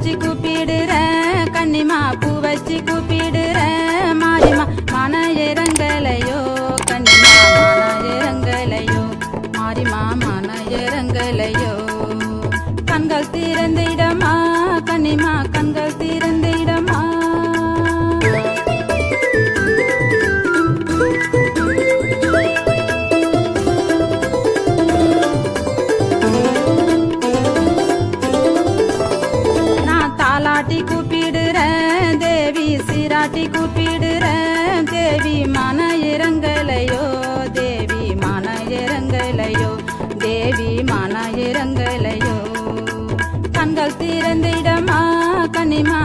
வச்சு கூப்பிடுறேன் கன்னிமா பூ வச்சு கூப்பிடுறேன் மாரிமா மன இறங்கலையோ கன்னிமா மன இறங்கலையோ மாரிமா மன இறங்கலையோ கண்கள் திறந்திடமா கன்னிமா கண்கள் திறந்திடமா தாலாட்டி கூப்பிடுறேன் தேவி சீராட்டி கூப்பிடுறேன் தேவி மன இறங்கலையோ தேவி மன இறங்கலையோ தேவி மன இறங்கலையோ கண்கள் திறந்திடமா கன்னிமா